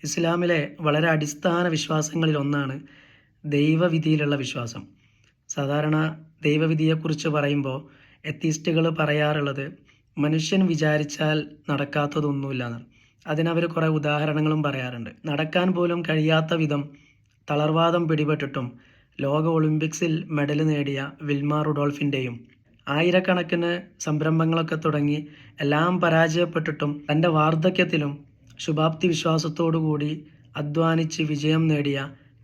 ഇസ്ലാമിലെ വളരെ അടിസ്ഥാന വിശ്വാസങ്ങളിൽ ഒന്നാണ് ദൈവവിധിയിലുള്ള വിശ്വാസം. സാധാരണ ദൈവവിധിയെക്കുറിച്ച് പറയുമ്പോൾ എത്തീസ്റ്റുകൾ പറയാറുള്ളത് മനുഷ്യൻ വിചാരിച്ചാൽ നടക്കാത്തതൊന്നുമില്ലെന്നാണ്. അതിനവർ കുറേ ഉദാഹരണങ്ങളും പറയാറുണ്ട്. നടക്കാൻ പോലും കഴിയാത്ത വിധം തളർവാദം പിടിപെട്ടിട്ടും ലോക ഒളിമ്പിക്സിൽ മെഡൽ നേടിയ വിൽമ റുഡോൾഫിൻ്റെയും ആയിരക്കണക്കിന് സംരംഭങ്ങളൊക്കെ തുടങ്ങി എല്ലാം പരാജയപ്പെട്ടിട്ടും തൻ്റെ വാർദ്ധക്യത്തിലും ശുഭാപ്തി വിശ്വാസത്തോടുകൂടി അധ്വാനിച്ച് വിജയം നേടിയ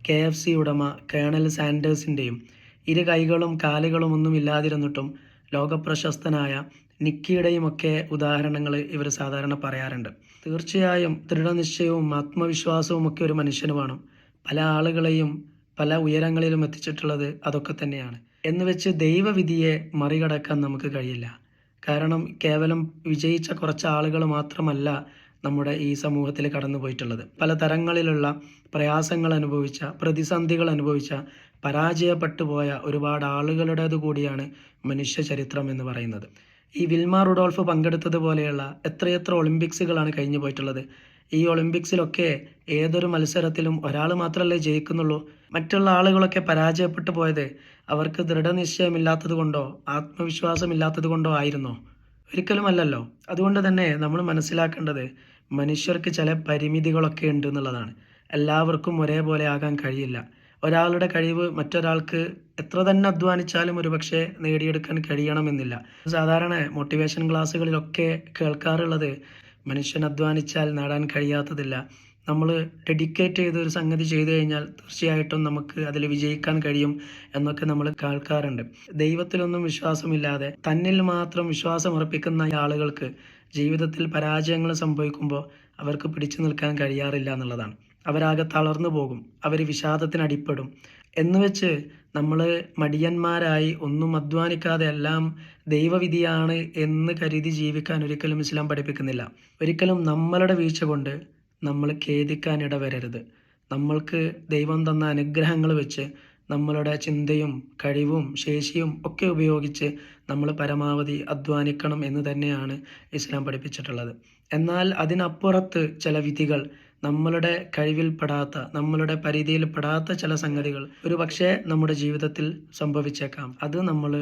KFC ഉടമ കേണൽ സാൻഡേഴ്സിൻ്റെയും ഇരു കൈകളും കാലുകളും ഒന്നും ഇല്ലാതിരുന്നിട്ടും ലോകപ്രശസ്തനായ നിക്കിയുടെയുമൊക്കെ ഉദാഹരണങ്ങൾ ഇവർ സാധാരണ പറയാറുണ്ട്. തീർച്ചയായും ദൃഢനിശ്ചയവും ആത്മവിശ്വാസവും ഒക്കെ ഒരു മനുഷ്യന് വേണം. പല ആളുകളെയും പല ഉയരങ്ങളിലും എത്തിച്ചിട്ടുള്ളത് അതൊക്കെ തന്നെയാണ്. എന്ന് വെച്ച് ദൈവവിധിയെ മറികടക്കാൻ നമുക്ക് കഴിയില്ല. കാരണം കേവലം വിജയിച്ച കുറച്ച് ആളുകൾ മാത്രമല്ല നമ്മുടെ ഈ സമൂഹത്തിൽ കടന്നു പോയിട്ടുള്ളത്. പല തരങ്ങളിലുള്ള പ്രയാസങ്ങൾ അനുഭവിച്ച, പ്രതിസന്ധികൾ അനുഭവിച്ച, പരാജയപ്പെട്ടു പോയ ഒരുപാട് ആളുകളുടേത് കൂടിയാണ് മനുഷ്യ ചരിത്രം എന്ന് പറയുന്നത്. ഈ വിൽമ റുഡോൾഫ് പങ്കെടുത്തതുപോലെയുള്ള എത്രയെത്ര ഒളിമ്പിക്സുകളാണ് കഴിഞ്ഞു പോയിട്ടുള്ളത്. ഈ ഒളിമ്പിക്സിലൊക്കെ ഏതൊരു മത്സരത്തിലും ഒരാൾ മാത്രമല്ലേ ജയിക്കുന്നുള്ളൂ. മറ്റുള്ള ആളുകളൊക്കെ പരാജയപ്പെട്ടു പോയത് അവർക്ക് ദൃഢനിശ്ചയമില്ലാത്തത് കൊണ്ടോ ആത്മവിശ്വാസമില്ലാത്തത് കൊണ്ടോ ആയിരുന്നോ? ഒരിക്കലുമല്ലല്ലോ. അതുകൊണ്ട് തന്നെ നമ്മൾ മനസ്സിലാക്കേണ്ടത് മനുഷ്യർക്ക് ചില പരിമിതികളൊക്കെ ഉണ്ട് എന്നുള്ളതാണ്. എല്ലാവർക്കും ഒരേപോലെ ആകാൻ കഴിയില്ല. ഒരാളുടെ കഴിവ് മറ്റൊരാൾക്ക് എത്ര തന്നെ അധ്വാനിച്ചാലും ഒരുപക്ഷെ നേടിയെടുക്കാൻ കഴിയണമെന്നില്ല. സാധാരണ മോട്ടിവേഷൻ ക്ലാസ്സുകളിലൊക്കെ കേൾക്കാറുള്ളത് മനുഷ്യൻ അധ്വാനിച്ചാൽ നേടാൻ കഴിയാത്തതില്ല. നമ്മൾ ഡെഡിക്കേറ്റ് ചെയ്ത് ഒരു സംഗതി ചെയ്തു കഴിഞ്ഞാൽ തീർച്ചയായിട്ടും നമുക്ക് അതിൽ വിജയിക്കാൻ കഴിയും എന്നൊക്കെ നമ്മൾ കേൾക്കാറുണ്ട്. ദൈവത്തിലൊന്നും വിശ്വാസമില്ലാതെ തന്നിൽ മാത്രം വിശ്വാസം അർപ്പിക്കുന്ന ആളുകൾക്ക് ജീവിതത്തിൽ പരാജയങ്ങൾ സംഭവിക്കുമ്പോൾ അവർക്ക് പിടിച്ചു നിൽക്കാൻ കഴിയാറില്ല എന്നുള്ളതാണ്. അവരാകെ തളർന്നു പോകും, അവർ വിഷാദത്തിനടിപ്പെടും. എന്നുവെച്ച് നമ്മൾ മടിയന്മാരായി ഒന്നും അധ്വാനിക്കാതെ എല്ലാം ദൈവവിധിയാണ് എന്ന് കരുതി ജീവിക്കാൻ ഒരിക്കലും ഇസ്ലാം പഠിപ്പിക്കുന്നില്ല. ഒരിക്കലും നമ്മളുടെ വീഴ്ച കൊണ്ട് നമ്മൾ ഖേദിക്കാൻ ഇടവരരുത്. നമ്മൾക്ക് ദൈവം തന്ന അനുഗ്രഹങ്ങൾ വെച്ച് നമ്മളുടെ ചിന്തയും കഴിവും ശേഷിയും ഒക്കെ ഉപയോഗിച്ച് നമ്മൾ പരമാവധി അധ്വാനിക്കണം എന്ന് തന്നെയാണ് ഇസ്ലാം പഠിപ്പിച്ചിട്ടുള്ളത്. എന്നാൽ അതിനപ്പുറത്ത് ചില വിധികൾ, നമ്മളുടെ കഴിവിൽപ്പെടാത്ത, നമ്മളുടെ പരിധിയിൽപ്പെടാത്ത ചില സംഗതികൾ ഒരു പക്ഷേ നമ്മുടെ ജീവിതത്തിൽ സംഭവിച്ചേക്കാം. അത് നമ്മൾ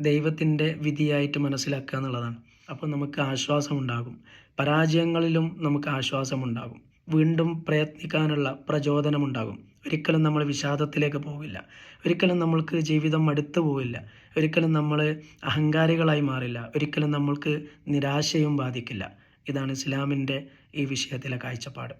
ദൈവത്തിൻ്റെ വിധിയായിട്ട് മനസ്സിലാക്കുക എന്നുള്ളതാണ്. അപ്പോൾ നമുക്ക് ആശ്വാസമുണ്ടാകും. പരാജയങ്ങളിലും നമുക്ക് ആശ്വാസമുണ്ടാകും. വീണ്ടും പ്രയത്നിക്കാനുള്ള പ്രചോദനമുണ്ടാകും. ഒരിക്കലും നമ്മൾ വിഷാദത്തിലേക്ക് പോവില്ല. ഒരിക്കലും നമ്മൾക്ക് ജീവിതം മടുത്തു പോവില്ല. ഒരിക്കലും നമ്മൾ അഹങ്കാരികളായി മാറില്ല. ഒരിക്കലും നമ്മൾക്ക് നിരാശയും ബാധിക്കില്ല. ഇതാണ് ഇസ്ലാമിൻ്റെ ഈ വിഷയത്തിലെ കാഴ്ചപ്പാട്.